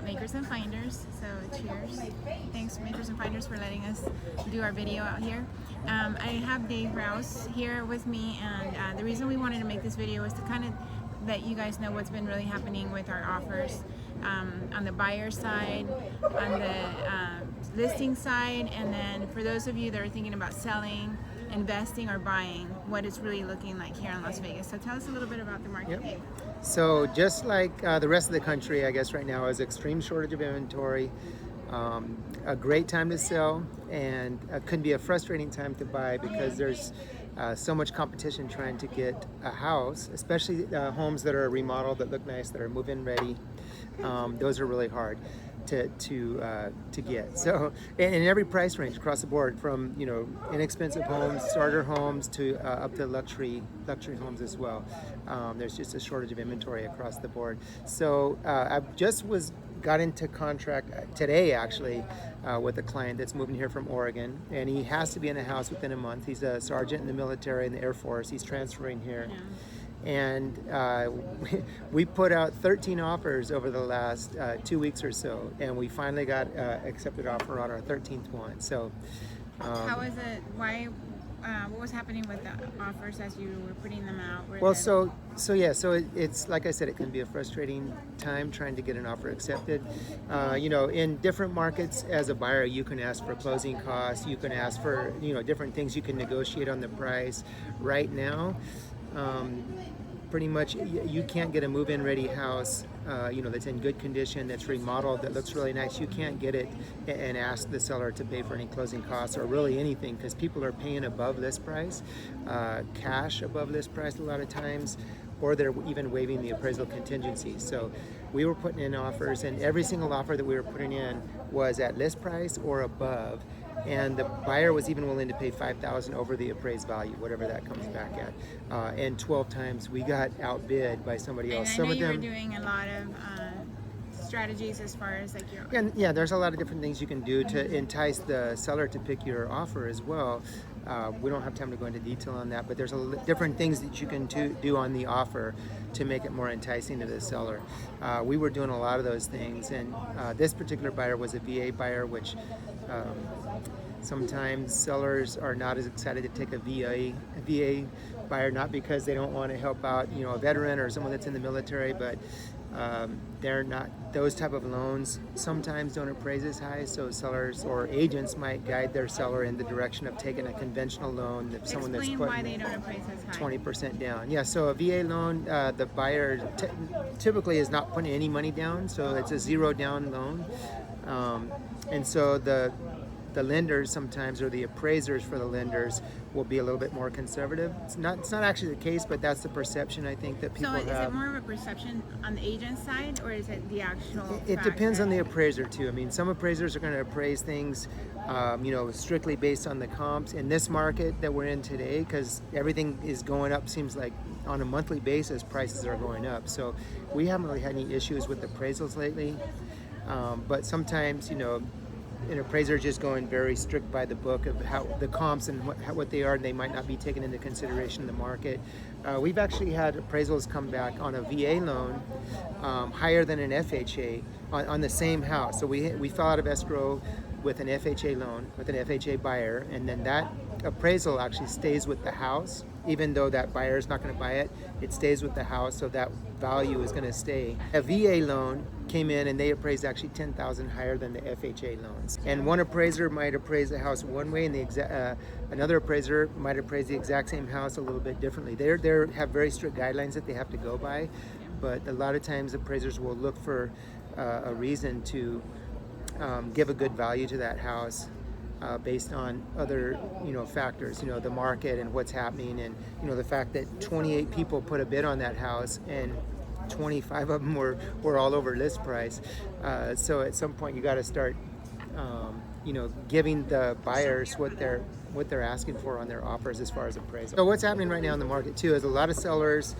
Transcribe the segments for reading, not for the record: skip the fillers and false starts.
Makers and Finders. So cheers. Thanks Makers and Finders for letting us do our video out here. I have Dave Rouse here with me, and the reason we wanted to make this video is to kind of let you guys know what's been really happening with our offers on the buyer side, on the listing side, and then for those of you that are thinking about selling, investing, or buying, what it's really looking like here in Las Vegas. So tell us a little bit about the market. Yep. So just like the rest of the country, I guess right now is extreme shortage of inventory, a great time to sell, and could be a frustrating time to buy because there's so much competition trying to get a house, especially homes that are remodeled, that look nice, that are move-in ready. Those are really hard to get. So in every price range across the board, from inexpensive homes, starter homes, to up to luxury homes as well. There's just a shortage of inventory across the board. So I just got into contract today actually with a client that's moving here from Oregon, and he has to be in a house within a month. He's a sergeant in the military in the Air Force. He's transferring here. Yeah. And we put out 13 offers over the last 2 weeks or so, and we finally got accepted offer on our 13th one. So how was it? Why? What was happening with the offers as you were putting them out? So it's like I said, it can be a frustrating time trying to get an offer accepted. In different markets, as a buyer, you can ask for closing costs. You can ask for different things. You can negotiate on the price. Right now, pretty much you can't get a move-in ready house that's in good condition, that's remodeled, that looks really nice. You can't get it and ask the seller to pay for any closing costs or really anything, because people are paying above list price, cash above list price a lot of times, or they're even waiving the appraisal contingency. So we were putting in offers, and every single offer that we were putting in was at list price or above. And the buyer was even willing to pay $5,000 over the appraised value, whatever that comes back at. And 12 times we got outbid by somebody else. And I know you were doing a lot of strategies as far as like your... Yeah, there's a lot of different things you can do to entice the seller to pick your offer as well. We don't have time to go into detail on that, but there's different things that you can do on the offer to make it more enticing to the seller. We were doing a lot of those things, and this particular buyer was a VA buyer, which sometimes sellers are not as excited to take a VA buyer, not because they don't want to help out, a veteran or someone that's in the military, but they're not, those type of loans sometimes don't appraise as high, so sellers or agents might guide their seller in the direction of taking a conventional loan. If someone that's putting why they don't appraise as high. 20% down. Yeah, so a VA loan, the buyer typically is not putting any money down, so it's a zero down loan, and so the lenders sometimes, or the appraisers for the lenders, will be a little bit more conservative. It's not actually the case, but that's the perception I think that people have. So is it more of a perception on the agent side, or is it the actual It depends on the appraiser too. I mean, some appraisers are going to appraise things strictly based on the comps. In this market that we're in today, because everything is going up, seems like on a monthly basis prices are going up. So we haven't really had any issues with appraisals lately, but sometimes an appraiser is just going very strict by the book of how the comps and what they are, and they might not be taken into consideration in the market. We've actually had appraisals come back on a VA loan higher than an FHA on the same house. So we fell out of escrow with an FHA loan, with an FHA buyer, and then that appraisal actually stays with the house. Even though that buyer is not going to buy it, it stays with the house, so that value is going to stay. A VA loan came in and they appraised actually $10,000 higher than the FHA loans. And one appraiser might appraise the house one way, and another appraiser might appraise the exact same house a little bit differently. They have very strict guidelines that they have to go by, but a lot of times appraisers will look for a reason to give a good value to that house. Based on other factors, the market and what's happening, and the fact that 28 people put a bid on that house and 25 of them were all over list price. So at some point you got to start giving the buyers what they're asking for on their offers as far as appraisal. So what's happening right now in the market too is a lot of sellers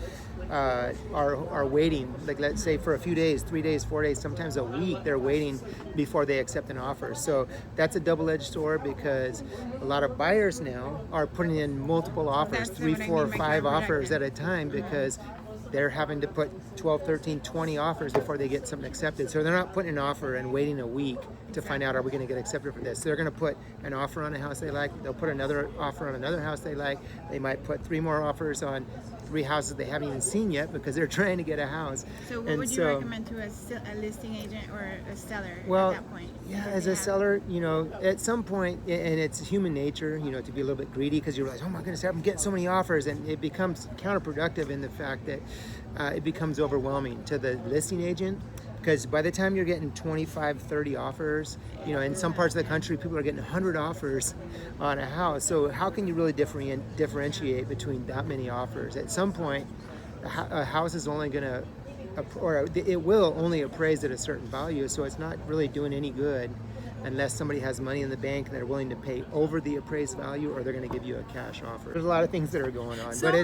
are waiting, like let's say for a few days, 3 days, 4 days, sometimes a week, they're waiting before they accept an offer. So that's a double-edged sword, because a lot of buyers now are putting in multiple offers, 3, 4, 5 offers at a time, because they're having to put 12, 13, 20 offers before they get something accepted. So they're not putting an offer and waiting a week to find out, are we going to get accepted for this? So they're going to put an offer on a house they like. They'll put another offer on another house they like. They might put 3 more offers on 3 houses they haven't even seen yet because they're trying to get a house. So what would you recommend to a listing agent or a seller at that point? Yeah, as a seller, you know, at some point, and it's human nature, you know, to be a little bit greedy because you realize, oh my goodness, I'm getting so many offers, and it becomes counterproductive in the fact that it becomes overwhelming to the listing agent. Because by the time you're getting 25, 30 offers, you know, in some parts of the country, people are getting 100 offers on a house. So how can you really differentiate between that many offers? At some point, a house is only going to, or it will only appraise at a certain value. So it's not really doing any good unless somebody has money in the bank and they're willing to pay over the appraised value, or they're going to give you a cash offer. There's a lot of things that are going on, but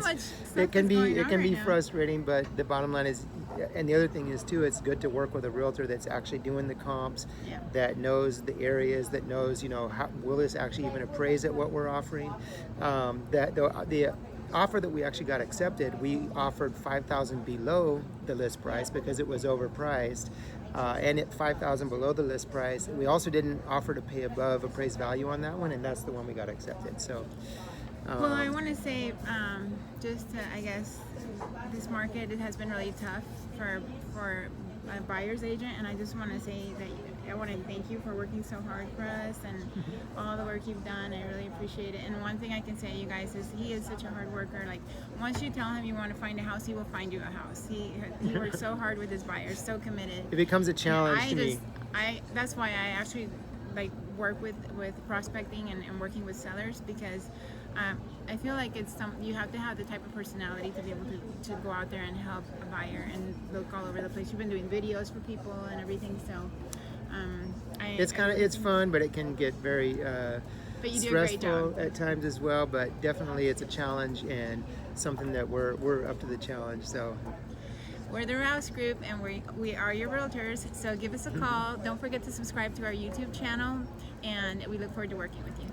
it can be frustrating. But the bottom line is, and the other thing is too, it's good to work with a realtor that's actually doing the comps, that knows the areas, that knows, you know, how will this actually even appraise at what we're offering. That the offer that we actually got accepted, we offered $5,000 below the list price because it was overpriced. And at $5,000 below the list price, we also didn't offer to pay above appraised value on that one, and that's the one we got accepted. So, well, I want to say, I guess, this market, it has been really tough for a buyer's agent, and I just want to say that I want to thank you for working so hard for us and all the work you've done. I really appreciate it. And one thing I can say, you guys, is he is such a hard worker. Like, once you tell him you want to find a house, he will find you a house. He works so hard with his buyers, so committed. It becomes a challenge to me. That's why I actually like work with prospecting and working with sellers, because I feel like you have to have the type of personality to be able to go out there and help a buyer and look all over the place. You've been doing videos for people and everything, so it's fun, but it can get very stressful at times as well. But definitely, it's a challenge and something that we're up to the challenge. So. We're the Rouse Group, and we are your realtors, so give us a call. Don't forget to subscribe to our YouTube channel, and we look forward to working with you.